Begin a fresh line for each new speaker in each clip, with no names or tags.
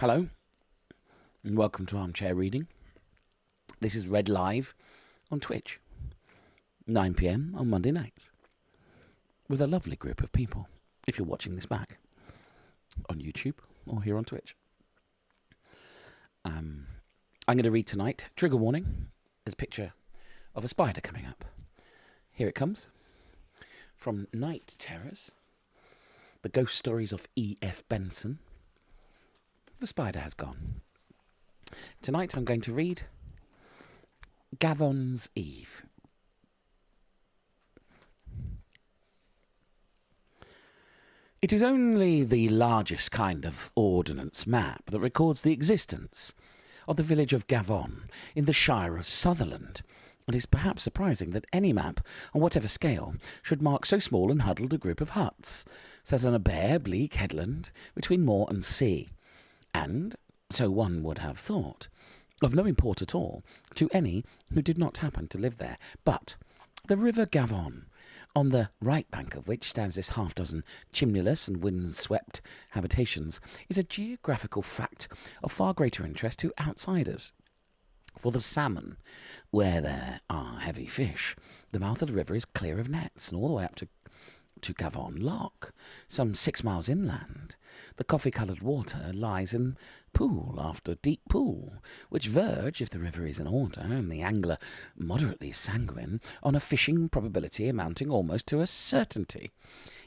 Hello, and welcome to Armchair Reading. This is read live on Twitch, 9 p.m. on Monday nights, with a lovely group of people, if you're watching this back, on YouTube or here on Twitch. I'm going to read tonight, trigger warning, there's a picture of a spider coming up. Here it comes, from Night Terrors, the ghost stories of E.F. Benson. The spider has gone. Tonight I'm going to read Gavon's Eve. It is only the largest kind of ordnance map that records the existence of the village of Gavon in the Shire of Sutherland. It is perhaps surprising that any map, on whatever scale, should mark so small and huddled a group of huts, set on a bare, bleak headland between moor and sea, and, so one would have thought, of no import at all to any who did not happen to live there. But the river Gavon, on the right bank of which stands this half-dozen chimneyless and wind-swept habitations, is a geographical fact of far greater interest to outsiders. For the salmon, where there are heavy fish, the mouth of the river is clear of nets, and all the way up to Gavon Lock, some 6 miles inland. The coffee-coloured water lies in pool after deep pool, which verge, if the river is in order, and the angler moderately sanguine, on a fishing probability amounting almost to a certainty.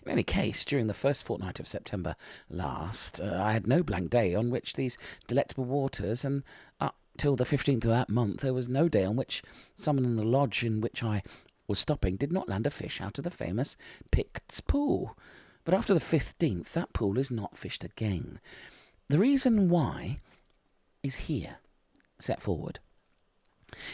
In any case, during the first fortnight of September last, I had no blank day on which these delectable waters, and up till the 15th of that month there was no day on which someone in the lodge in which I was stopping did not land a fish out of the famous Pict's pool. But after the 15th, that pool is not fished again. The reason why is here, set forward.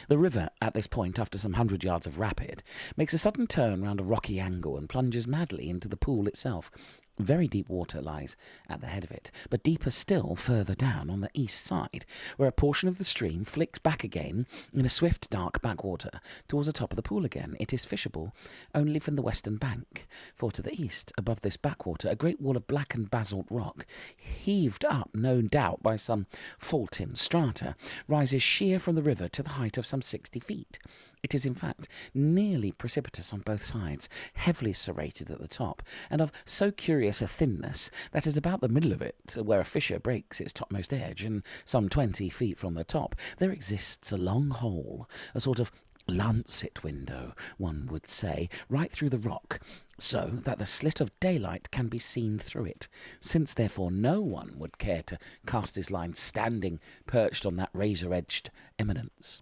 The river, at this point, after some 100 yards of rapid, makes a sudden turn round a rocky angle and plunges madly into the pool itself. Very deep water lies at the head of it, but deeper still further down on the east side, where a portion of the stream flicks back again in a swift, dark backwater towards the top of the pool again. It is fishable only from the western bank, for to the east, above this backwater, a great wall of blackened basalt rock, heaved up, no doubt, by some fault in strata, rises sheer from the river to the height of some 60 feet. It is, in fact, nearly precipitous on both sides, heavily serrated at the top, and of so curious a thinness that at about the middle of it, where a fissure breaks its topmost edge, and some 20 feet from the top, there exists a long hole, a sort of lancet window, one would say, right through the rock, so that the slit of daylight can be seen through it. Since, therefore, no one would care to cast his line standing perched on that razor-edged eminence,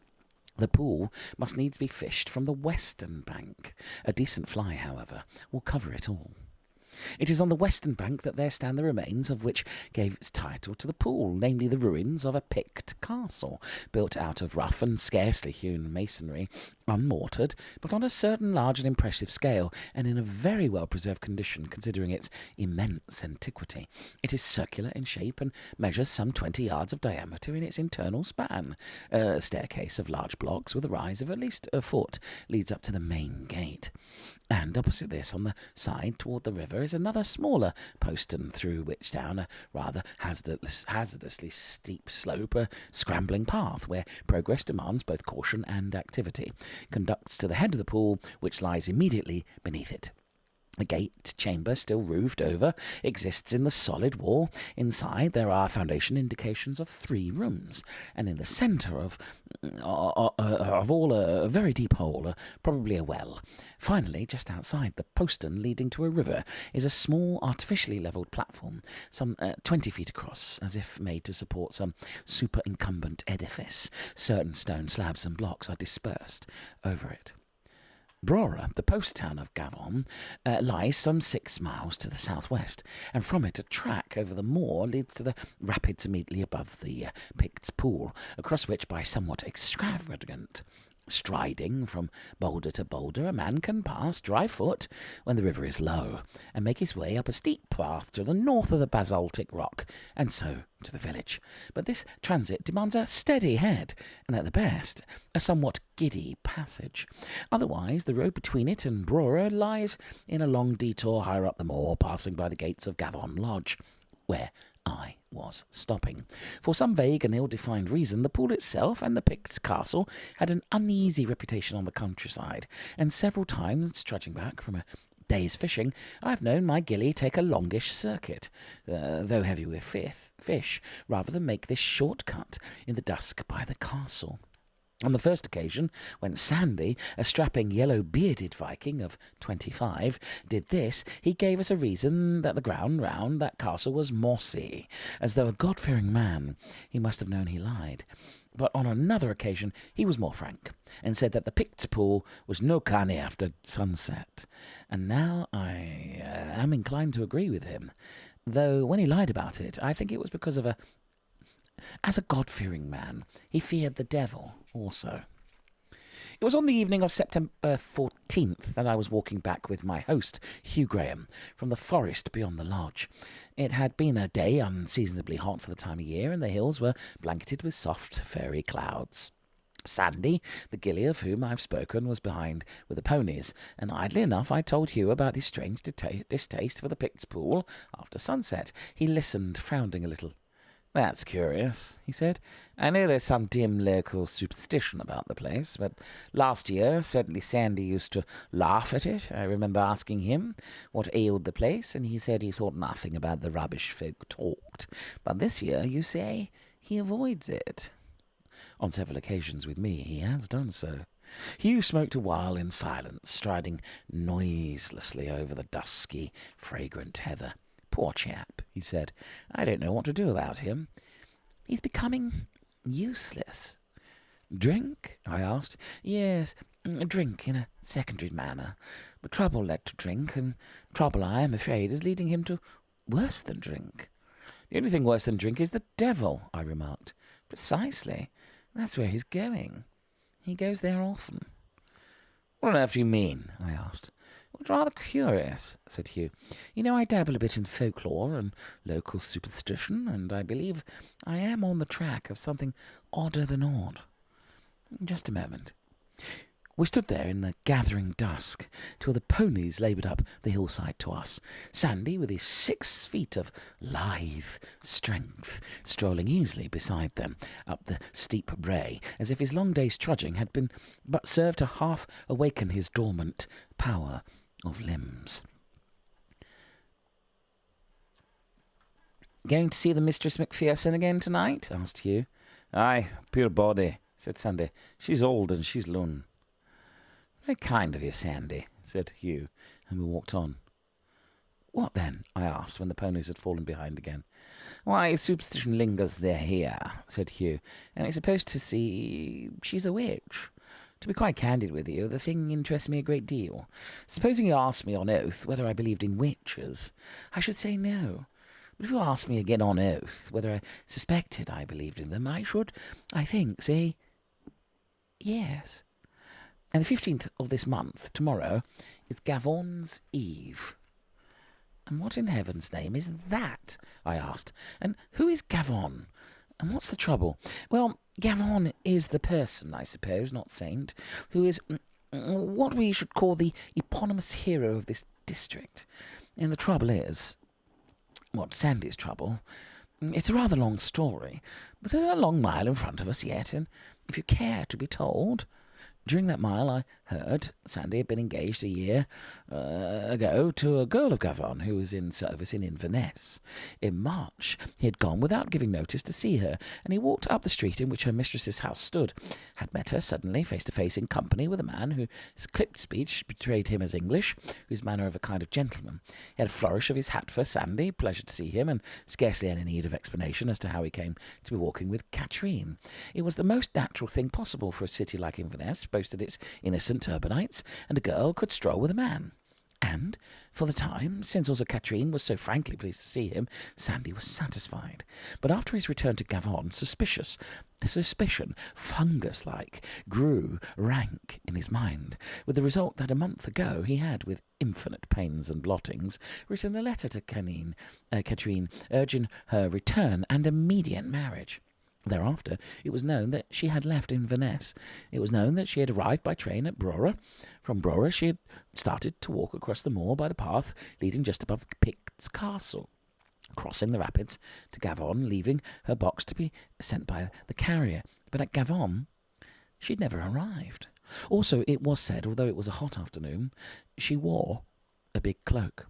the pool must needs be fished from the western bank. A decent fly, however, will cover it all. It is on the western bank that there stand the remains of which gave its title to the pool, namely the ruins of a Pict castle, built out of rough and scarcely hewn masonry, unmortared, but on a certain large and impressive scale, and in a very well-preserved condition, considering its immense antiquity. It is circular in shape, and measures some 20 yards of diameter in its internal span. A staircase of large blocks, with a rise of at least a foot, leads up to the main gate. And opposite this, on the side toward the river, is another smaller postern, through which down a rather hazardously steep slope, a scrambling path, where progress demands both caution and activity, conducts to the head of the pool, which lies immediately beneath it. The gate chamber, still roofed over, exists in the solid wall. Inside there are foundation indications of 3 rooms, and in the centre of all a very deep hole, probably a well. Finally, just outside the postern leading to a river, is a small artificially levelled platform, some 20 feet across, as if made to support some superincumbent edifice. Certain stone slabs and blocks are dispersed over it. Brora, the post town of Gavon, lies some 6 miles to the southwest, and from it a track over the moor leads to the rapids immediately above the Pict's pool, across which, by somewhat extravagant striding from boulder to boulder, a man can pass dry foot when the river is low, and make his way up a steep path to the north of the basaltic rock, and so to the village. But this transit demands a steady head, and at the best, a somewhat giddy passage. Otherwise, the road between it and Brora lies in a long detour higher up the moor, passing by the gates of Gavon Lodge, where I was stopping. For some vague and ill-defined reason, the pool itself and the Picts' castle had an uneasy reputation on the countryside, and several times, trudging back from a day's fishing, I've known my gilly take a longish circuit, though heavy with fish, rather than make this short cut in the dusk by the castle. On the first occasion, when Sandy, a strapping yellow-bearded Viking of 25, did this, he gave us a reason that the ground round that castle was mossy, as though a God-fearing man, he must have known he lied. But on another occasion he was more frank, and said that the Picts' pool was no canny after sunset. And now I am inclined to agree with him, though when he lied about it, I think it was because of as a God-fearing man, he feared the devil also. It was on the evening of September 14th that I was walking back with my host, Hugh Graham, from the forest beyond the lodge. It had been a day unseasonably hot for the time of year, and the hills were blanketed with soft, fairy clouds. Sandy, the gilly of whom I've spoken, was behind with the ponies, and idly enough I told Hugh about his strange distaste for the Picts' pool after sunset. He listened, frowning a little. "That's curious," he said. "I know there's some dim local superstition about the place, but last year certainly Sandy used to laugh at it. I remember asking him what ailed the place, and he said he thought nothing about the rubbish folk talked. But this year, you say, he avoids it." On several occasions with me he has done so. Hugh smoked a while in silence, striding noiselessly over the dusky, fragrant heather. "Poor chap," he said. "I don't know what to do about him. He's becoming useless." "Drink?" I asked. "Yes, drink in a secondary manner. But trouble led to drink, and trouble, I am afraid, is leading him to worse than drink." "The only thing worse than drink is the devil," I remarked. "Precisely. That's where he's going. He goes there often." "What on earth do you mean?" I asked. "Well, it's rather curious," said Hugh. "You know, I dabble a bit in folklore and local superstition, and I believe I am on the track of something odder than odd. Just a moment." We stood there in the gathering dusk till the ponies laboured up the hillside to us, Sandy with his 6 feet of lithe strength strolling easily beside them up the steep brae, as if his long day's trudging had been but served to half awaken his dormant power of limbs. "Going to see the Mistress Macpherson again tonight?" asked Hugh. "Aye, poor body," said Sandy. "She's old and she's lone." "Very kind of you, Sandy," said Hugh, and we walked on. "What then?" I asked, when the ponies had fallen behind again. "Why, superstition lingers there here," said Hugh, "and it's supposed to see she's a witch. To be quite candid with you, the thing interests me a great deal. Supposing you asked me on oath whether I believed in witches, I should say no. But if you asked me again on oath whether I suspected I believed in them, I should, I think, say yes. And the 15th of this month, tomorrow, is Gavon's Eve." "And what in heaven's name is that?" I asked. "And who is Gavon? And what's the trouble?" "Well, Gavon is the person, I suppose, not saint, who is what we should call the eponymous hero of this district. And the trouble is, Sandy's trouble, it's a rather long story, but there's a long mile in front of us yet, and if you care to be told..." During that mile I heard Sandy had been engaged a year ago to a girl of Gavon who was in service in Inverness. In March he had gone without giving notice to see her, and he walked up the street in which her mistress's house stood, had met her suddenly face to face in company with a man whose clipped speech betrayed him as English, whose manner of a kind of gentleman. He had a flourish of his hat for Sandy, pleasure to see him, and scarcely any need of explanation as to how he came to be walking with Katrine. It was the most natural thing possible for a city like Inverness, boasted its innocent urbanites, and a girl could stroll with a man. And, for the time, since also Katrine was so frankly pleased to see him, Sandy was satisfied. But after his return to Gavon, suspicion, fungus-like, grew rank in his mind, with the result that a month ago he had, with infinite pains and blottings, written a letter to Katrine, urging her return and immediate marriage. Thereafter, it was known that she had left Inverness. It was known that she had arrived by train at Brora. From Brora, she had started to walk across the moor by the path leading just above Pict's castle. crossing the rapids to Gavon, leaving her box to be sent by the carrier. But at Gavon, she'd never arrived. Also, it was said, although it was a hot afternoon, she wore a big cloak.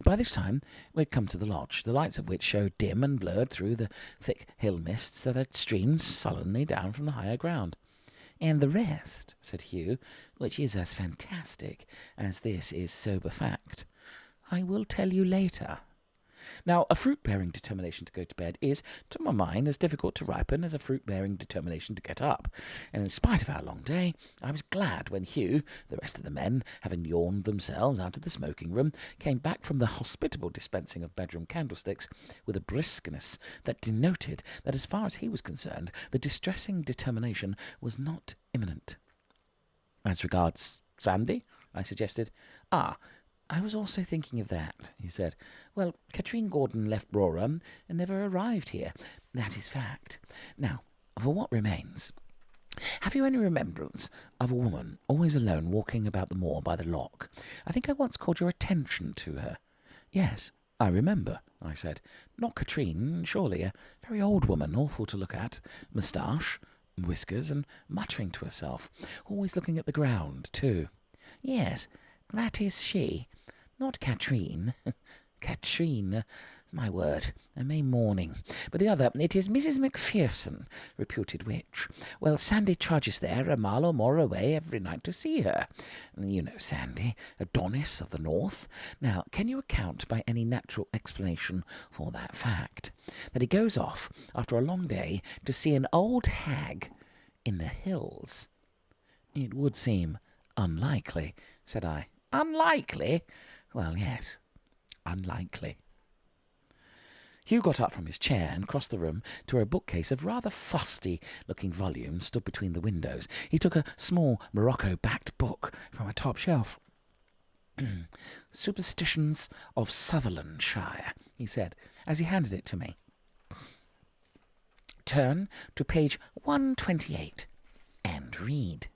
By this time, we'd come to the lodge, the lights of which showed dim and blurred through the thick hill mists that had streamed sullenly down from the higher ground. "And the rest," said Hugh, "which is as fantastic as this is sober fact, I will tell you later." Now, a fruit-bearing determination to go to bed is, to my mind, as difficult to ripen as a fruit-bearing determination to get up, and in spite of our long day, I was glad when Hugh, the rest of the men, having yawned themselves out of the smoking-room, came back from the hospitable dispensing of bedroom candlesticks with a briskness that denoted that, as far as he was concerned, the distressing determination was not imminent. "As regards Sandy?" I suggested. "I was also thinking of that," he said. "Well, Katrine Gordon left Rorham and never arrived here. That is fact. Now, for what remains. Have you any remembrance of a woman always alone walking about the moor by the loch? I think I once called your attention to her." "Yes, I remember," I said. "Not Katrine, surely. A very old woman, awful to look at. Moustache, whiskers, and muttering to herself. Always looking at the ground, too." "Yes, that is she. Not Katrine. Katrine, my word, a May morning. But the other, it is Mrs. Macpherson, reputed witch. Well, Sandy trudges there a mile or more away every night to see her. You know Sandy, Adonis of the north. Now, can you account by any natural explanation for that fact? That he goes off, after a long day, to see an old hag in the hills?" "It would seem unlikely," said I. "Unlikely? Well, yes, unlikely." Hugh got up from his chair and crossed the room to where a bookcase of rather fusty-looking volumes stood between the windows. He took a small Morocco-backed book from a top shelf. "Superstitions of Sutherlandshire," he said, as he handed it to me. "Turn to page 128 and read."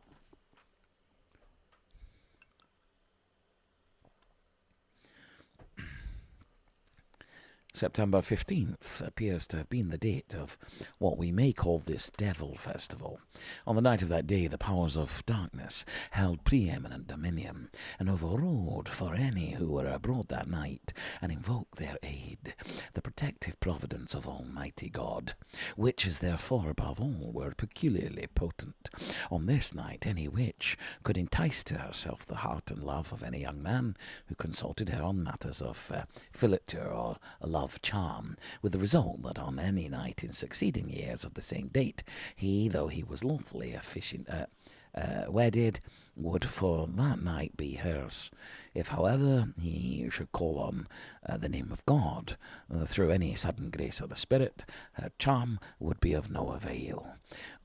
September 15th appears to have been the date of what we may call this Devil Festival. On the night of that day, the powers of darkness held preeminent dominion, and overrode for any who were abroad that night and invoked their aid the protective providence of Almighty God. Witches, therefore, above all, were peculiarly potent. On this night, any witch could entice to herself the heart and love of any young man who consulted her on matters of filature or love charm, with the result that on any night in succeeding years of the same date, he, though he was lawfully wedded, would for that night be hers. If, however, he should call on the name of God, through any sudden grace of the Spirit, her charm would be of no avail.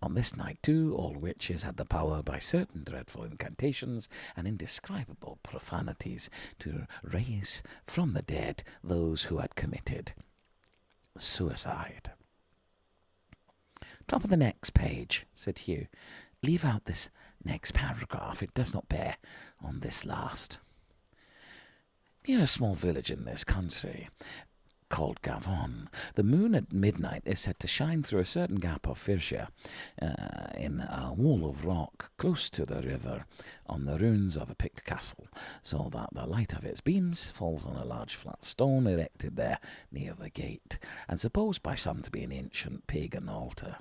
On this night, too, all witches had the power, by certain dreadful incantations and indescribable profanities, to raise from the dead those who had committed suicide. "Top of the next page," said Hugh. "Leave out this next paragraph. It does not bear on this last. Near a small village in this country, called Gavon, the moon at midnight is said to shine through a certain gap of fissure in a wall of rock close to the river on the ruins of a picked castle, so that the light of its beams falls on a large flat stone erected there near the gate, and supposed by some to be an ancient pagan altar.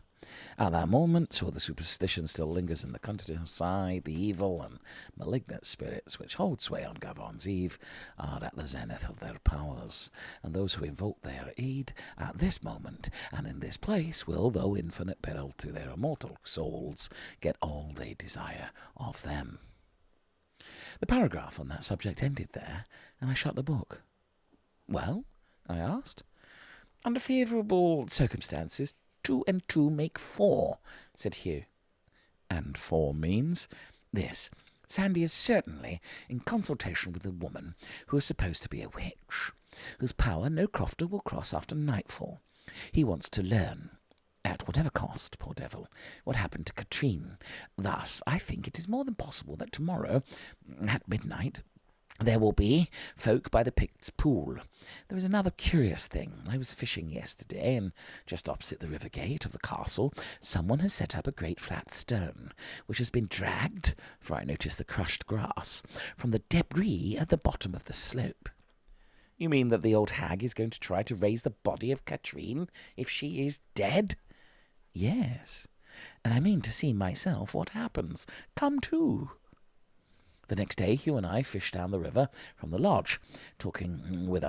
At that moment, so the superstition still lingers in the countryside, the evil and malignant spirits which hold sway on Gavon's Eve are at the zenith of their powers, and those who invoke their aid at this moment and in this place will, though infinite peril to their immortal souls, get all they desire of them." The paragraph on that subject ended there, and I shut the book. "Well?" I asked. "Under favourable circumstances, 2 and 2 make 4, said Hugh. "And 4 means?" "This. Sandy is certainly in consultation with a woman who is supposed to be a witch, whose power no crofter will cross after nightfall. He wants to learn, at whatever cost, poor devil, what happened to Katrine. Thus, I think it is more than possible that tomorrow, at midnight, There will be folk by the Picts' pool. There is another curious thing. I was fishing yesterday, and just opposite the river gate of the castle, someone has set up a great flat stone, which has been dragged, for I noticed the crushed grass, from the debris at the bottom of the slope. You mean that the old hag is going to try to raise the body of Katrine if she is dead? Yes, and I mean to see myself what happens. Come too. The next day, Hugh and I fished down the river from the lodge, taking with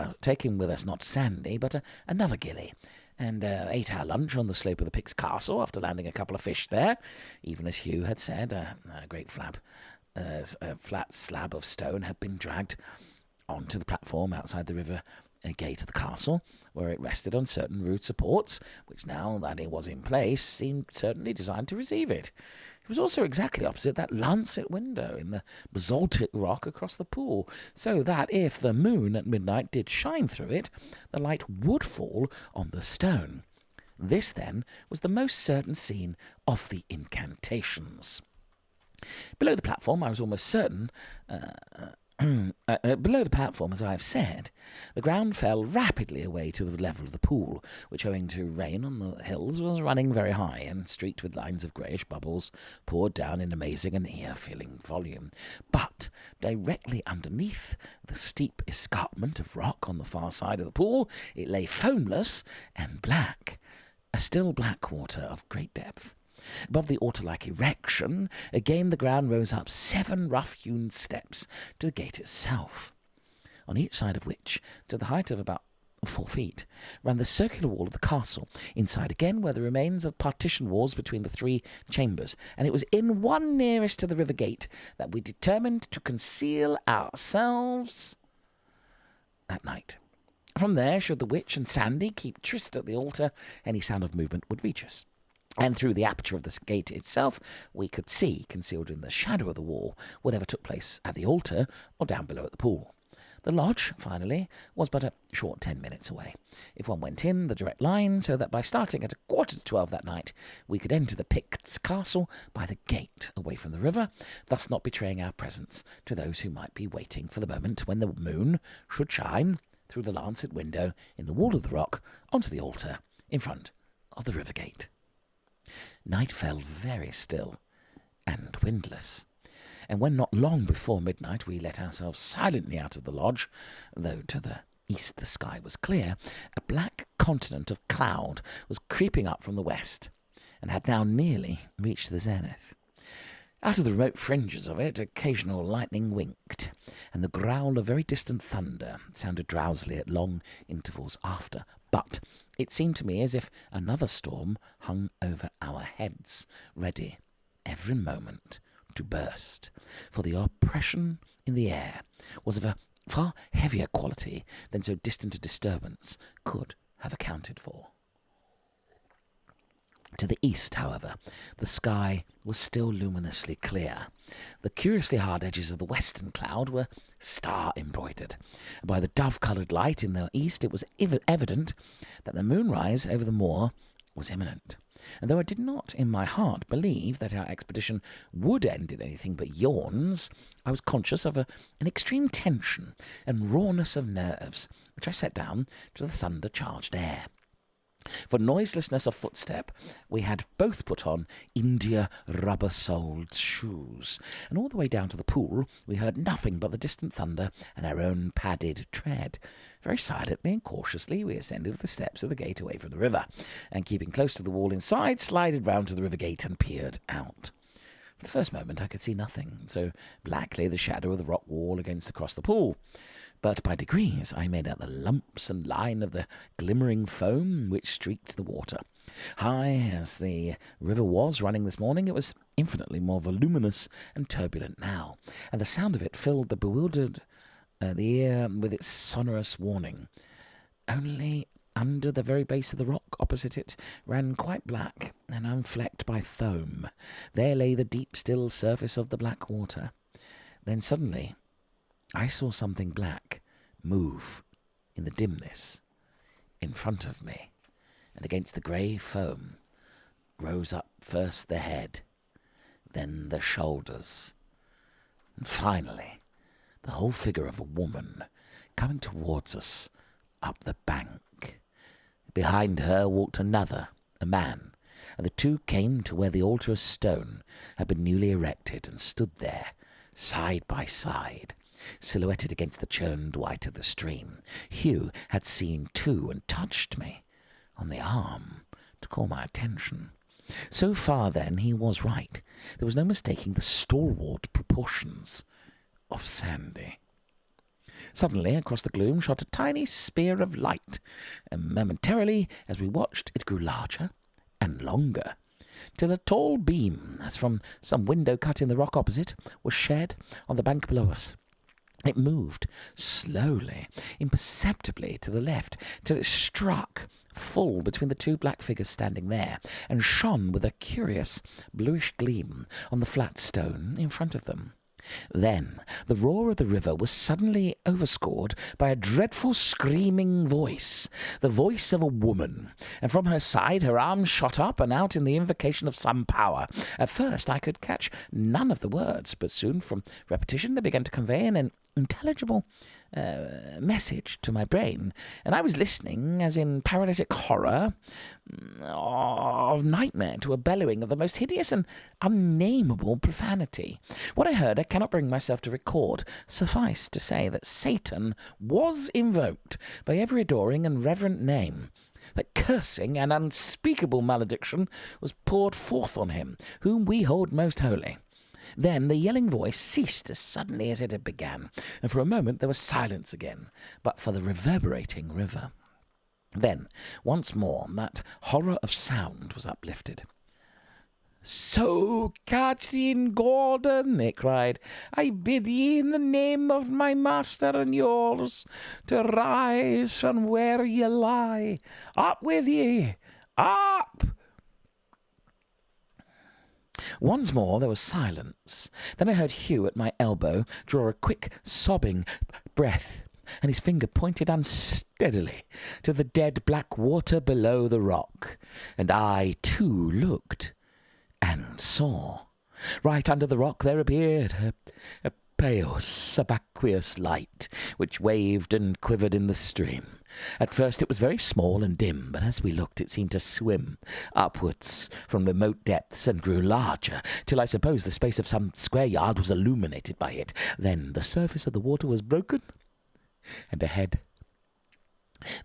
us not Sandy, but another gilly, and ate our lunch on the slope of the Picts' castle after landing a couple of fish there, even as Hugh had said. A great flat slab of stone had been dragged onto the platform outside the river gate of the castle, where it rested on certain rude supports, which, now that it was in place, seemed certainly designed to receive it. It was also exactly opposite that lancet window in the basaltic rock across the pool, so that if the moon at midnight did shine through it, the light would fall on the stone. This, then, was the most certain scene of the incantations. Below the platform, I was almost certain... below the platform, as I have said, the ground fell rapidly away to the level of the pool, which, owing to rain on the hills, was running very high and streaked with lines of greyish bubbles poured down in amazing and ear-filling volume. But directly underneath the steep escarpment of rock on the far side of the pool, it lay foamless and black, a still black water of great depth. Above the altar-like erection, again the ground rose up 7 rough-hewn steps to the gate itself, on each side of which, to the height of about 4 feet, ran the circular wall of the castle. Inside again were the remains of partition walls between the 3 chambers, and it was in one nearest to the river gate that we determined to conceal ourselves that night. From there, should the witch and Sandy keep tryst at the altar, any sound of movement would reach us. And through the aperture of the gate itself, we could see, concealed in the shadow of the wall, whatever took place at the altar or down below at the pool. The lodge, finally, was but a short 10 minutes away, if one went in the direct line, so that by starting at 11:45 that night, we could enter the Picts' castle by the gate, away from the river, thus not betraying our presence to those who might be waiting for the moment when the moon should shine through the lancet window in the wall of the rock onto the altar in front of the river gate. Night fell very still and windless, and when not long before midnight we let ourselves silently out of the lodge, though to the east the sky was clear, a black continent of cloud was creeping up from the west, and had now nearly reached the zenith. Out of the remote fringes of it, occasional lightning winked, and the growl of very distant thunder sounded drowsily at long intervals after. But it seemed to me as if another storm hung over our heads, ready every moment to burst, for the oppression in the air was of a far heavier quality than so distant a disturbance could have accounted for. To the east, however, the sky was still luminously clear. The curiously hard edges of the western cloud were star-embroidered. By the dove-coloured light in the east, it was evident that the moonrise over the moor was imminent. And though I did not in my heart believe that our expedition would end in anything but yawns, I was conscious of an extreme tension and rawness of nerves, which I set down to the thunder-charged air. For noiselessness of footstep, we had both put on India rubber-soled shoes, and all the way down to the pool we heard nothing but the distant thunder and our own padded tread. Very silently and cautiously we ascended the steps of the gate away from the river, and keeping close to the wall inside, slided round to the river gate and peered out. For the first moment I could see nothing, so black lay the shadow of the rock wall across the pool. But by degrees I made out the lumps and line of the glimmering foam which streaked the water. High as the river was running this morning, it was infinitely more voluminous and turbulent now, and the sound of it filled the ear with its sonorous warning. Only under the very base of the rock opposite it ran quite black and unflecked by foam. There lay the deep still surface of the black water. Then suddenly I saw something black move in the dimness in front of me, and against the grey foam rose up first the head, then the shoulders, and finally the whole figure of a woman coming towards us up the bank. Behind her walked another, a man, and the two came to where the altar of stone had been newly erected and stood there, side by side, silhouetted against the churned white of the stream. Hugh had seen too and touched me on the arm to call my attention. So far, then, he was right. There was no mistaking the stalwart proportions of Sandy. Suddenly, across the gloom shot a tiny spear of light, and momentarily, as we watched, it grew larger and longer, till a tall beam, as from some window cut in the rock opposite, was shed on the bank below us. It moved slowly, imperceptibly to the left, till it struck full between the two black figures standing there, and shone with a curious bluish gleam on the flat stone in front of them. Then the roar of the river was suddenly overscored by a dreadful screaming voice, the voice of a woman, and from her side her arms shot up and out in the invocation of some power. At first I could catch none of the words, but soon from repetition they began to convey an intelligible message to my brain, and I was listening, as in paralytic horror of nightmare, to a bellowing of the most hideous and unnameable profanity. What I heard I cannot bring myself to record. Suffice to say that Satan was invoked by every adoring and reverent name, that cursing and unspeakable malediction was poured forth on him, whom we hold most holy. Then the yelling voice ceased as suddenly as it had begun, and for a moment there was silence again, but for the reverberating river. Then, once more, that horror of sound was uplifted. "So, Catherine Gordon," it cried, "I bid ye in the name of my master and yours to rise from where ye lie. Up with ye! Up!" Once more there was silence. Then I heard Hugh at my elbow draw a quick, sobbing breath, and his finger pointed unsteadily to the dead black water below the rock. And I, too, looked and saw. Right under the rock there appeared a pale, subaqueous light, which waved and quivered in the stream. At first it was very small and dim, but as we looked it seemed to swim upwards from remote depths and grew larger, till I suppose the space of some square yard was illuminated by it. Then the surface of the water was broken, and a head,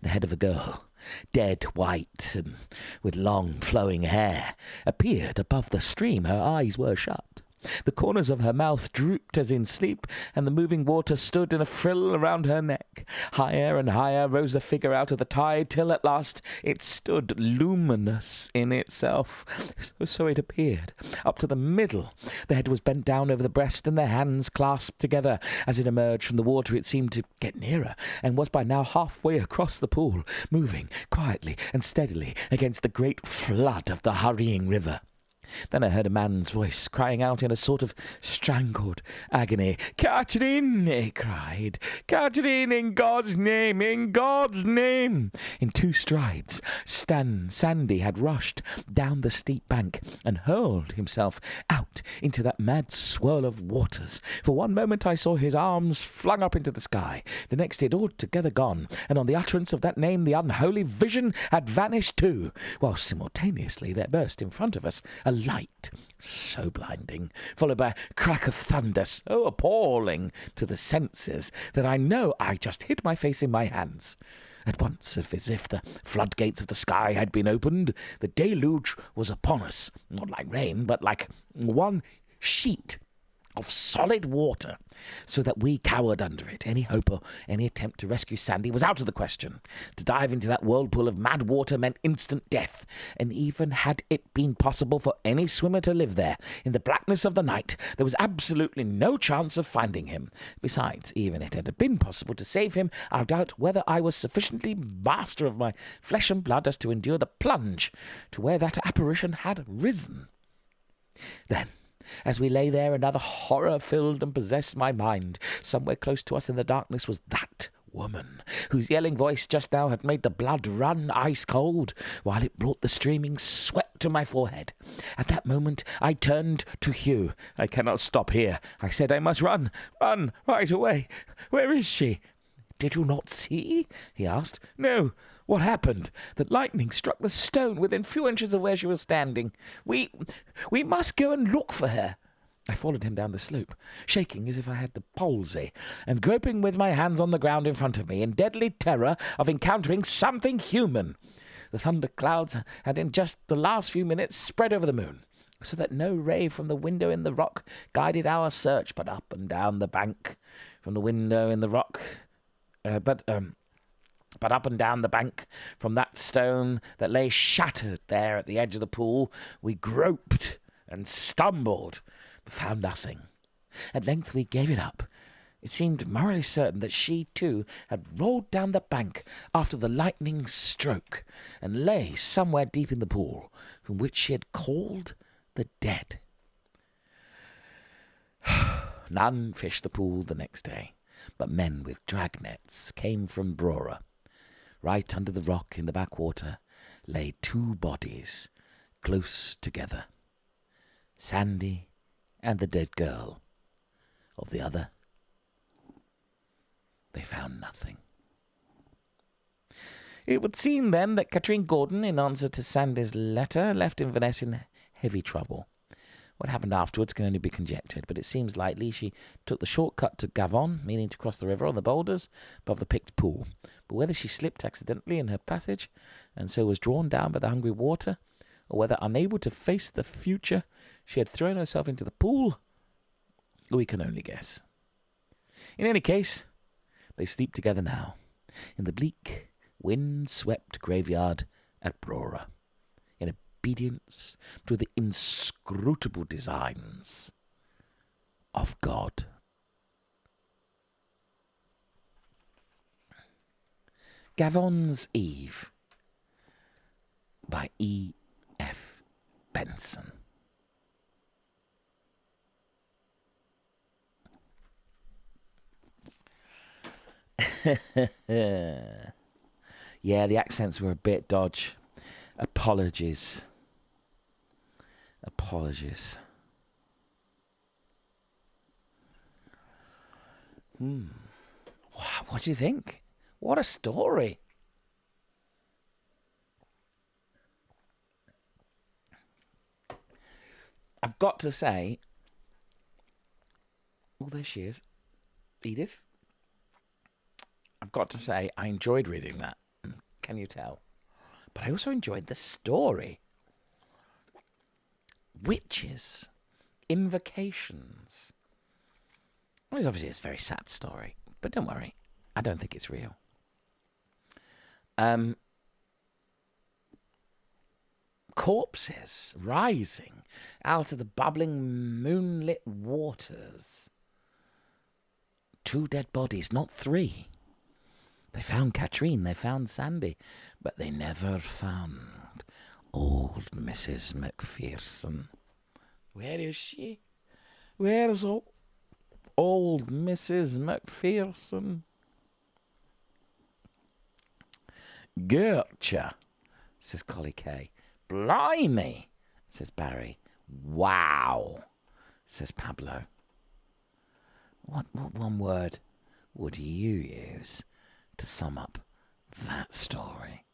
the head of a girl, dead white and with long flowing hair, appeared above the stream. Her eyes were shut. The corners of her mouth drooped as in sleep, and the moving water stood in a frill around her neck. Higher and higher rose the figure out of the tide, till at last it stood luminous in itself. So it appeared, up to the middle. The head was bent down over the breast, and their hands clasped together. As it emerged from the water it seemed to get nearer, and was by now halfway across the pool, moving quietly and steadily against the great flood of the hurrying river. Then I heard a man's voice crying out in a sort of strangled agony. "Catherine!" it cried. "Catherine, in God's name! In God's name!" In two strides, Sandy had rushed down the steep bank and hurled himself out into that mad swirl of waters. For one moment I saw his arms flung up into the sky. The next he had altogether gone, and on the utterance of that name the unholy vision had vanished too, while simultaneously there burst in front of us a light so blinding, followed by a crack of thunder so appalling to the senses, that I know I just hid my face in my hands. At once, as if the floodgates of the sky had been opened, the deluge was upon us, not like rain, but like one sheet of solid water, so that we cowered under it. Any hope or any attempt to rescue Sandy was out of the question. To dive into that whirlpool of mad water meant instant death, and even had it been possible for any swimmer to live there, in the blackness of the night, there was absolutely no chance of finding him. Besides, even if it had been possible to save him, I doubt whether I was sufficiently master of my flesh and blood as to endure the plunge to where that apparition had risen. Then, as we lay there, another horror filled and possessed my mind. Somewhere close to us in the darkness was that woman, whose yelling voice just now had made the blood run ice cold, while it brought the streaming sweat to my forehead. At that moment I turned to Hugh. "I cannot stop here," I said. "I must run right away. Where is she?" "Did you not see?" he asked. "No. What happened?" "The lightning struck the stone within few inches of where she was standing. We must go and look for her." I followed him down the slope, shaking as if I had the palsy, and groping with my hands on the ground in front of me, in deadly terror of encountering something human. The thunder clouds had in just the last few minutes spread over the moon, so that no ray from the window in the rock guided our search, but up and down the bank from the window in the rock, but up and down the bank from that stone that lay shattered there at the edge of the pool, we groped and stumbled, but found nothing. At length we gave it up. It seemed morally certain that she, too, had rolled down the bank after the lightning stroke, and lay somewhere deep in the pool, from which she had called the dead. None fished the pool the next day, but men with drag nets came from Brora. Right under the rock in the backwater lay 2 bodies, close together. Sandy and the dead girl. Of the other, they found nothing. It would seem, then, that Katrine Gordon, in answer to Sandy's letter, left Inverness in heavy trouble. What happened afterwards can only be conjectured, but it seems likely she took the short-cut to Gavon, meaning to cross the river on the boulders above the picked pool. But whether she slipped accidentally in her passage, and so was drawn down by the hungry water, or whether, unable to face the future, she had thrown herself into the pool, we can only guess. In any case, they sleep together now, in the bleak, wind-swept graveyard at Brora, in obedience to the inscrutable designs of God. Gavon's Eve by E.F. Benson. Yeah, the accents were a bit dodge. Apologies. What do you think? What a story. I've got to say, there she is, Edith. I've got to say, I enjoyed reading that. Can you tell? But I also enjoyed the story. Witches. Invocations. Well, obviously, it's a very sad story. But don't worry. I don't think it's real. Corpses rising out of the bubbling moonlit waters. 2 dead bodies, not 3. They found Katrine, they found Sandy, but they never found old Mrs. Macpherson. Where is she? Where's old Mrs. Macpherson? Gertcha, says Collie Kay. Blimey, says Barry. Wow, says Pablo. What one word would you use to sum up that story?